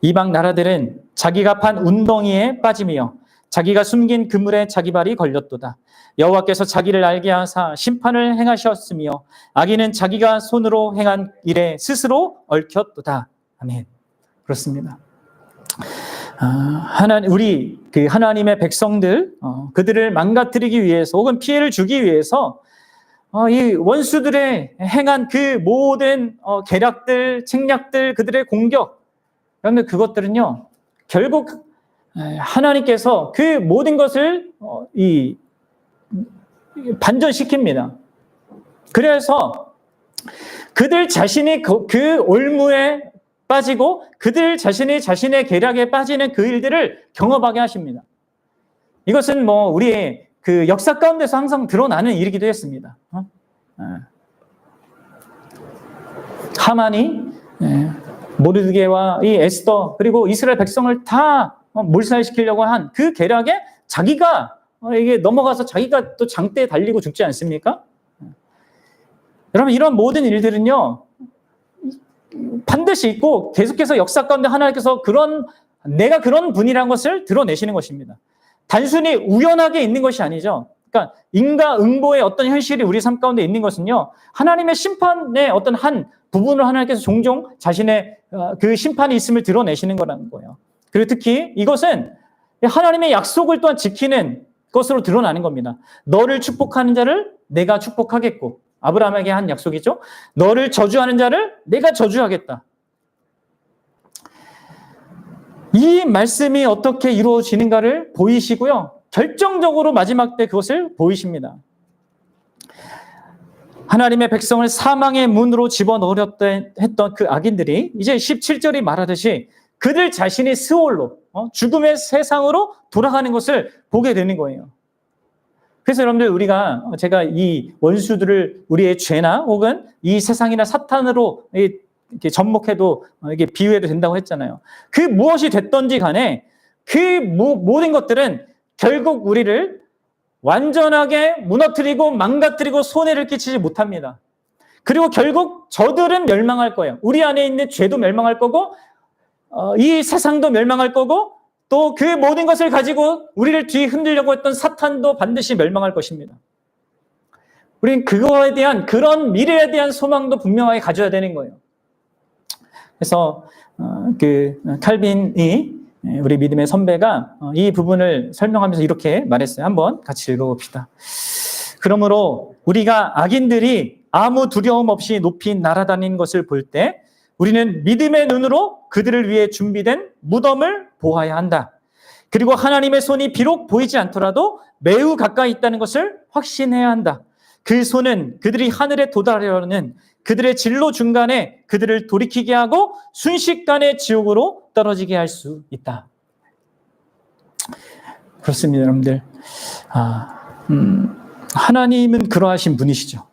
이방 나라들은 자기가 판 운덩이에 빠짐이여 자기가 숨긴 그물에 자기 발이 걸렸도다. 여호와께서 자기를 알게 하사 심판을 행하셨으며 악인은 자기가 손으로 행한 일에 스스로 얽혔도다. 아멘. 그렇습니다. 우리 하나님의 백성들, 그들을 망가뜨리기 위해서 혹은 피해를 주기 위해서 이 원수들의 행한 그 모든 계략들, 책략들, 그들의 공격, 그런데 그것들은요 결국 하나님께서 그 모든 것을 반전시킵니다. 그래서 그들 자신이 그 올무에 빠지고 그들 자신이 자신의 계략에 빠지는 그 일들을 경험하게 하십니다. 이것은 우리의 그 역사 가운데서 항상 드러나는 일이기도 했습니다. 하만이 모르드게와 이 에스더 그리고 이스라엘 백성을 다 몰살시키려고 한 그 계략에 자기가 이게 넘어가서 자기가 또 장대에 달리고 죽지 않습니까? 여러분, 이런 모든 일들은요 반드시 있고 계속해서 역사 가운데 하나님께서 내가 그런 분이라는 것을 드러내시는 것입니다. 단순히 우연하게 있는 것이 아니죠. 그러니까 인과응보의 어떤 현실이 우리 삶 가운데 있는 것은요 하나님의 심판의 어떤 한 부분을 하나님께서 종종 자신의 그 심판이 있음을 드러내시는 거라는 거예요. 그리고 특히 이것은 하나님의 약속을 또한 지키는 것으로 드러나는 겁니다. 너를 축복하는 자를 내가 축복하겠고, 아브라함에게 한 약속이죠. 너를 저주하는 자를 내가 저주하겠다. 이 말씀이 어떻게 이루어지는가를 보이시고요. 결정적으로 마지막 때 그것을 보이십니다. 하나님의 백성을 사망의 문으로 집어넣으려 했던 그 악인들이 이제 17절이 말하듯이 그들 자신이 스올로 죽음의 세상으로 돌아가는 것을 보게 되는 거예요. 그래서 여러분들 제가 이 원수들을 우리의 죄나 혹은 이 세상이나 사탄으로 이렇게 접목해도 이게 비유해도 된다고 했잖아요. 그 무엇이 됐던지 간에 그 모든 것들은 결국 우리를 완전하게 무너뜨리고 망가뜨리고 손해를 끼치지 못합니다. 그리고 결국 저들은 멸망할 거예요. 우리 안에 있는 죄도 멸망할 거고 이 세상도 멸망할 거고 또 그 모든 것을 가지고 우리를 뒤흔들려고 했던 사탄도 반드시 멸망할 것입니다. 우리는 그거에 대한 그런 미래에 대한 소망도 분명하게 가져야 되는 거예요. 그래서 칼빈이 우리 믿음의 선배가 이 부분을 설명하면서 이렇게 말했어요. 한번 같이 읽어봅시다. 그러므로 우리가 악인들이 아무 두려움 없이 높이 날아다니는 것을 볼 때 우리는 믿음의 눈으로 그들을 위해 준비된 무덤을 보아야 한다. 그리고 하나님의 손이 비록 보이지 않더라도 매우 가까이 있다는 것을 확신해야 한다. 그 손은 그들이 하늘에 도달하려는 그들의 진로 중간에 그들을 돌이키게 하고 순식간에 지옥으로 떨어지게 할 수 있다. 그렇습니다, 여러분들. 하나님은 그러하신 분이시죠.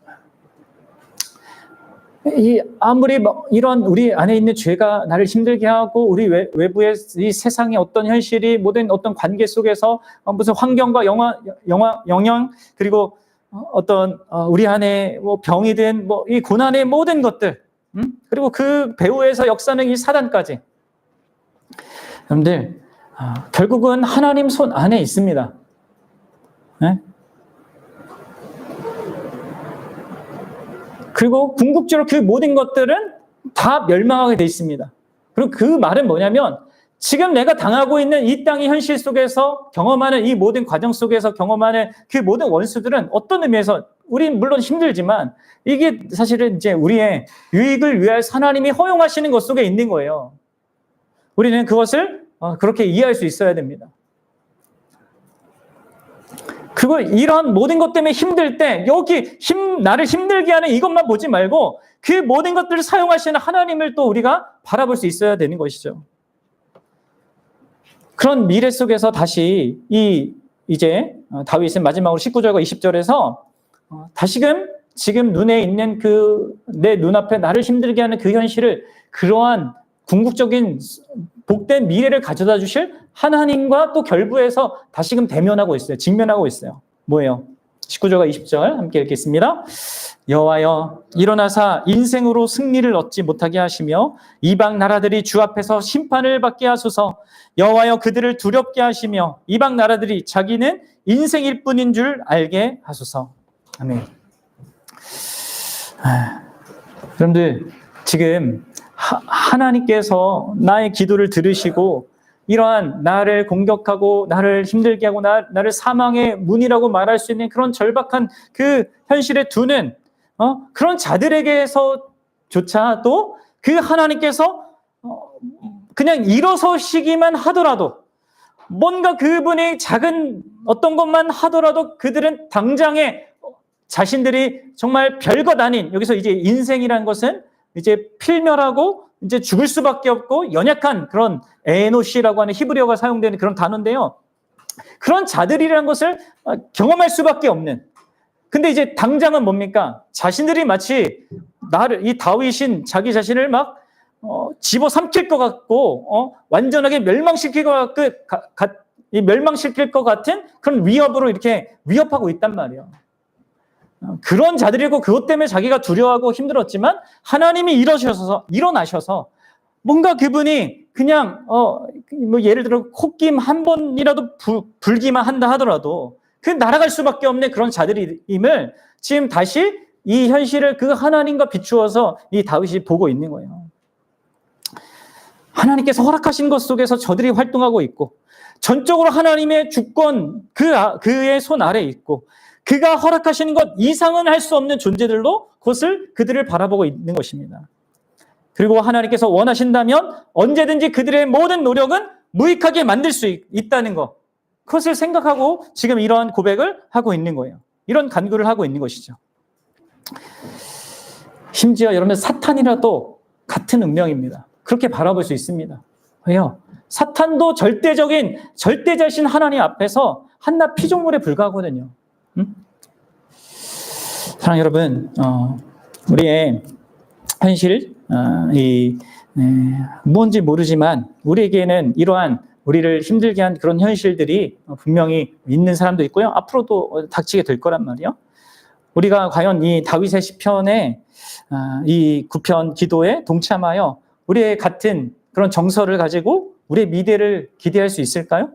아무리 이런 우리 안에 있는 죄가 나를 힘들게 하고 우리 외부의 이 세상의 어떤 현실이 모든 어떤 관계 속에서 무슨 환경과 영향 그리고 어떤 우리 안에 뭐 병이든 뭐 이 고난의 모든 것들 그리고 그 배후에서 역사는 이 사단까지 여러분들 결국은 하나님 손 안에 있습니다. 네? 그리고 궁극적으로 그 모든 것들은 다 멸망하게 돼 있습니다. 그리고 그 말은 뭐냐면 지금 내가 당하고 있는 이 땅의 현실 속에서 경험하는 이 모든 과정 속에서 경험하는 그 모든 원수들은 어떤 의미에서 우린 물론 힘들지만 이게 사실은 이제 우리의 유익을 위하여서 하나님이 허용하시는 것 속에 있는 거예요. 우리는 그것을 그렇게 이해할 수 있어야 됩니다. 그리고 이런 모든 것 때문에 힘들 때 여기 나를 힘들게 하는 이것만 보지 말고 그 모든 것들을 사용하시는 하나님을 또 우리가 바라볼 수 있어야 되는 것이죠. 그런 미래 속에서 다시 이제 다윗은 마지막으로 19절과 20절에서 다시금 지금 눈에 있는 내 눈앞에 나를 힘들게 하는 그 현실을 그러한 궁극적인 복된 미래를 가져다 주실 하나님과 또 결부해서 다시금 대면하고 있어요. 직면하고 있어요. 뭐예요? 19절과 20절 함께 읽겠습니다. 여호와여 일어나사 인생으로 승리를 얻지 못하게 하시며 이방 나라들이 주 앞에서 심판을 받게 하소서. 여호와여 그들을 두렵게 하시며 이방 나라들이 자기는 인생일 뿐인 줄 알게 하소서. 아멘. 여러분들 지금 하나님께서 나의 기도를 들으시고 이러한 나를 공격하고 나를 힘들게 하고 나를 사망의 문이라고 말할 수 있는 그런 절박한 그 현실에 두는 그런 자들에게서조차도 그 하나님께서 그냥 일어서시기만 하더라도 뭔가 그분이 작은 어떤 것만 하더라도 그들은 당장에 자신들이 정말 별것 아닌 여기서 이제 인생이라는 것은 이제 필멸하고 이제 죽을 수밖에 없고 연약한 그런 에노시라고 하는 히브리어가 사용되는 그런 단어인데요. 그런 자들이라는 것을 경험할 수밖에 없는. 근데 이제 당장은 뭡니까? 자신들이 마치 이 다윗인 자기 자신을 막 집어삼킬 것 같고 완전하게 멸망시킬 것 같은 그런 위협으로 이렇게 위협하고 있단 말이에요. 그런 자들이고 그것 때문에 자기가 두려워하고 힘들었지만 하나님이 일어나셔서 뭔가 그분이 그냥 뭐 예를 들어 콧김 한 번이라도 불기만 한다 하더라도 그 날아갈 수밖에 없는 그런 자들임을 지금 다시 이 현실을 그 하나님과 비추어서 이 다윗이 보고 있는 거예요. 하나님께서 허락하신 것 속에서 저들이 활동하고 있고 전적으로 하나님의 주권 그의 손 아래에 있고 그가 허락하시는 것 이상은 할 수 없는 존재들로 그들을 바라보고 있는 것입니다. 그리고 하나님께서 원하신다면 언제든지 그들의 모든 노력은 무익하게 만들 수 있다는 것. 그것을 생각하고 지금 이러한 고백을 하고 있는 거예요. 이런 간구를 하고 있는 것이죠. 심지어 여러분 사탄이라도 같은 운명입니다. 그렇게 바라볼 수 있습니다. 왜요? 사탄도 절대자신 하나님 앞에서 한낱 피조물에 불과하거든요. 사랑 여러분, 우리의 현실, 뭔지 모르지만 우리에게는 이러한 우리를 힘들게 한 그런 현실들이 분명히 있는 사람도 있고요. 앞으로도 닥치게 될 거란 말이에요. 우리가 과연 이 다윗의 시편에 이 9편 기도에 동참하여 우리의 같은 그런 정서를 가지고 우리의 미래를 기대할 수 있을까요?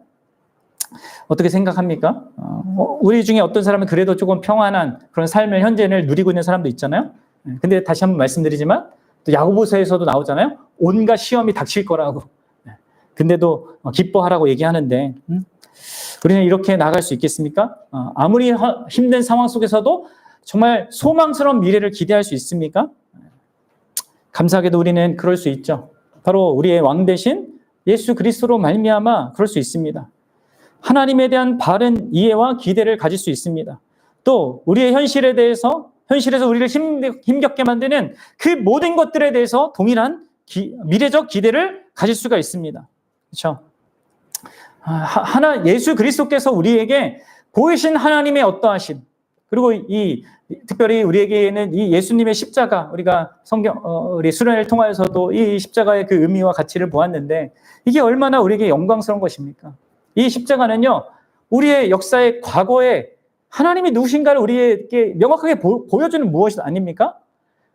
어떻게 생각합니까? 우리 중에 어떤 사람은 그래도 조금 평안한 그런 삶을 현재를 누리고 있는 사람도 있잖아요. 근데 다시 한번 말씀드리지만 또 야고보서에서도 나오잖아요. 온갖 시험이 닥칠 거라고. 근데도 기뻐하라고 얘기하는데 우리는 이렇게 나아갈 수 있겠습니까? 아무리 힘든 상황 속에서도 정말 소망스러운 미래를 기대할 수 있습니까? 감사하게도 우리는 그럴 수 있죠. 바로 우리의 왕 대신 예수 그리스도로 말미암아 그럴 수 있습니다. 하나님에 대한 바른 이해와 기대를 가질 수 있습니다. 또 우리의 현실에서 우리를 힘겹게 만드는 그 모든 것들에 대해서 동일한 미래적 기대를 가질 수가 있습니다. 그렇죠? 예수 그리스도께서 우리에게 보이신 하나님의 어떠하심, 그리고 특별히 우리에게는 이 예수님의 십자가, 우리가 우리 수련회를 통하여서도 이 십자가의 그 의미와 가치를 보았는데 이게 얼마나 우리에게 영광스러운 것입니까? 이 십자가는요, 우리의 역사의 과거에 하나님이 누구신가를 우리에게 명확하게 보여주는 무엇이 아닙니까?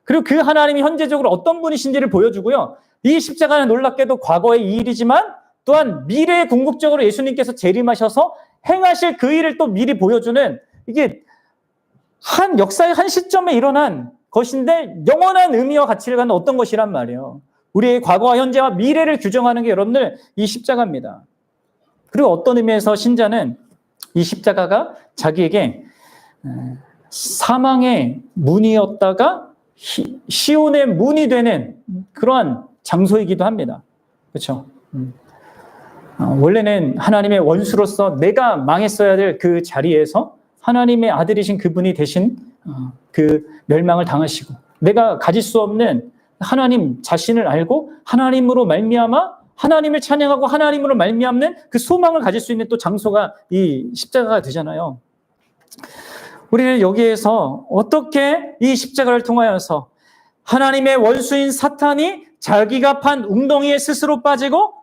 그리고 그 하나님이 현재적으로 어떤 분이신지를 보여주고요. 이 십자가는 놀랍게도 과거의 일이지만 또한 미래에 궁극적으로 예수님께서 재림하셔서 행하실 그 일을 또 미리 보여주는, 이게 한 역사의 한 시점에 일어난 것인데 영원한 의미와 가치를 갖는 어떤 것이란 말이에요. 우리의 과거와 현재와 미래를 규정하는 게 여러분들 이 십자가입니다. 그리고 어떤 의미에서 신자는 이 십자가가 자기에게 사망의 문이었다가 시온의 문이 되는 그러한 장소이기도 합니다. 그렇죠? 원래는 하나님의 원수로서 내가 망했어야 될 그 자리에서 하나님의 아들이신 그분이 대신 그 멸망을 당하시고 내가 가질 수 없는 하나님 자신을 알고 하나님으로 말미암아 하나님을 찬양하고 하나님으로 말미암는 그 소망을 가질 수 있는 또 장소가 이 십자가가 되잖아요. 우리는 여기에서 어떻게 이 십자가를 통하여서 하나님의 원수인 사탄이 자기가 판 웅덩이에 스스로 빠지고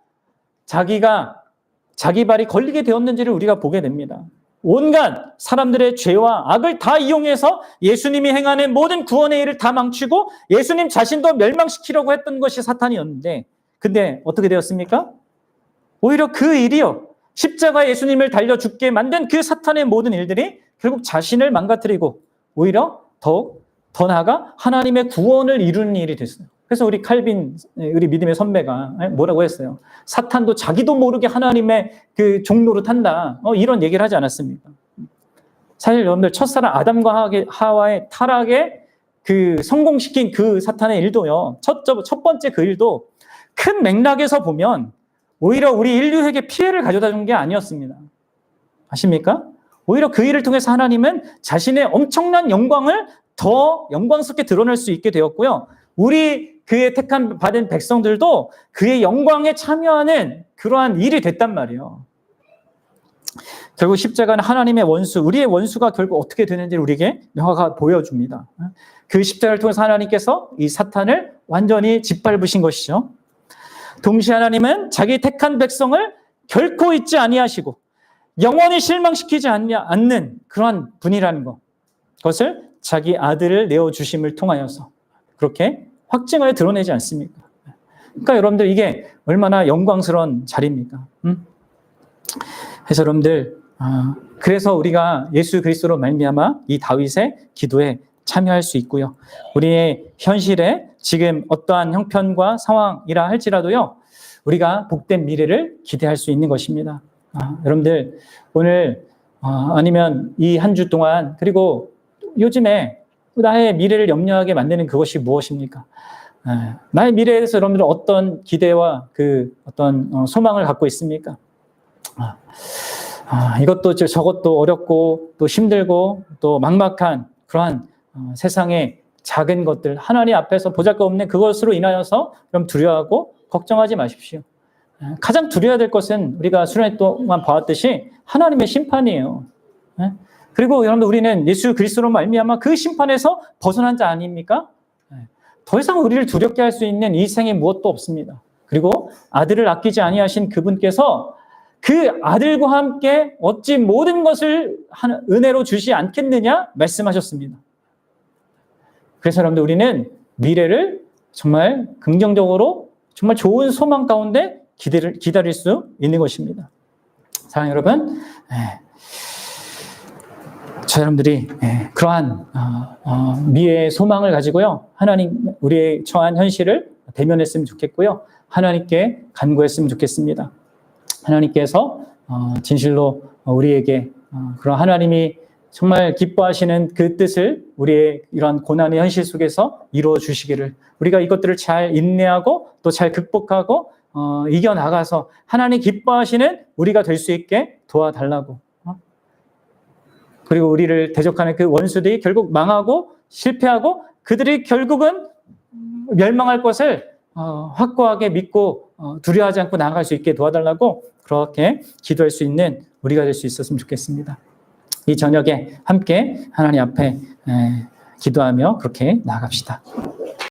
자기 발이 걸리게 되었는지를 우리가 보게 됩니다. 온갖 사람들의 죄와 악을 다 이용해서 예수님이 행하는 모든 구원의 일을 다 망치고 예수님 자신도 멸망시키려고 했던 것이 사탄이었는데, 근데 어떻게 되었습니까? 오히려 그 일이요, 십자가에 예수님을 달려 죽게 만든 그 사탄의 모든 일들이 결국 자신을 망가뜨리고 오히려 더 나아가 하나님의 구원을 이루는 일이 됐어요. 그래서 우리 칼빈, 우리 믿음의 선배가 뭐라고 했어요? 사탄도 자기도 모르게 하나님의 그 종로를 탄다. 이런 얘기를 하지 않았습니까? 사실 여러분들 첫사랑 아담과 하와의 타락에 그 성공시킨 그 사탄의 일도요, 첫 번째 그 일도 큰 맥락에서 보면 오히려 우리 인류에게 피해를 가져다 준 게 아니었습니다. 아십니까? 오히려 그 일을 통해서 하나님은 자신의 엄청난 영광을 더 영광스럽게 드러낼 수 있게 되었고요. 우리 그의 받은 백성들도 그의 영광에 참여하는 그러한 일이 됐단 말이에요. 결국 십자가는 하나님의 원수, 우리의 원수가 결국 어떻게 되는지를 우리에게 명확하게 보여줍니다. 그 십자가를 통해서 하나님께서 이 사탄을 완전히 짓밟으신 것이죠. 동시에 하나님은 자기 택한 백성을 결코 잊지 아니하시고 영원히 실망시키지 않는 그러한 분이라는 것, 그것을 자기 아들을 내어주심을 통하여서 그렇게 확증하여 드러내지 않습니까? 그러니까 여러분들 이게 얼마나 영광스러운 자리입니까? 그래서 여러분들, 그래서 우리가 예수 그리스도로 말미암아 이 다윗의 기도에 참여할 수 있고요. 우리의 현실에 지금 어떠한 형편과 상황이라 할지라도요, 우리가 복된 미래를 기대할 수 있는 것입니다. 여러분들 오늘 아니면 이 한 주 동안, 그리고 요즘에 나의 미래를 염려하게 만드는 그것이 무엇입니까? 나의 미래에 대해서 여러분들은 어떤 기대와 그 어떤 소망을 갖고 있습니까? 이것도 저것도 어렵고 또 힘들고 또 막막한 그러한 세상의 작은 것들, 하나님 앞에서 보잘것없는 그것으로 인하여서 그럼 두려워하고 걱정하지 마십시오. 가장 두려워야 될 것은 우리가 수련회 동안 봐왔듯이 하나님의 심판이에요. 그리고 여러분들 우리는 예수 그리스도로 말미암아 그 심판에서 벗어난 자 아닙니까? 더 이상 우리를 두렵게 할 수 있는 이 세상에 무엇도 없습니다. 그리고 아들을 아끼지 아니하신 그분께서 그 아들과 함께 어찌 모든 것을 은혜로 주시 않겠느냐 말씀하셨습니다. 그래서 여러분들 우리는 미래를 정말 긍정적으로 정말 좋은 소망 가운데 기다릴 수 있는 것입니다. 사랑하는 여러분, 저 여러분들이 그러한 미래의 소망을 가지고요, 하나님 우리의 처한 현실을 대면했으면 좋겠고요, 하나님께 간구했으면 좋겠습니다. 하나님께서 진실로 우리에게 그런 하나님이 정말 기뻐하시는 그 뜻을 우리의 이러한 고난의 현실 속에서 이루어 주시기를, 우리가 이것들을 잘 인내하고 또 잘 극복하고 이겨나가서 하나님 기뻐하시는 우리가 될 수 있게 도와달라고, 그리고 우리를 대적하는 그 원수들이 결국 망하고 실패하고 그들이 결국은 멸망할 것을 확고하게 믿고 두려워하지 않고 나아갈 수 있게 도와달라고 그렇게 기도할 수 있는 우리가 될 수 있었으면 좋겠습니다. 이 저녁에 함께 하나님 앞에 기도하며 그렇게 나아갑시다.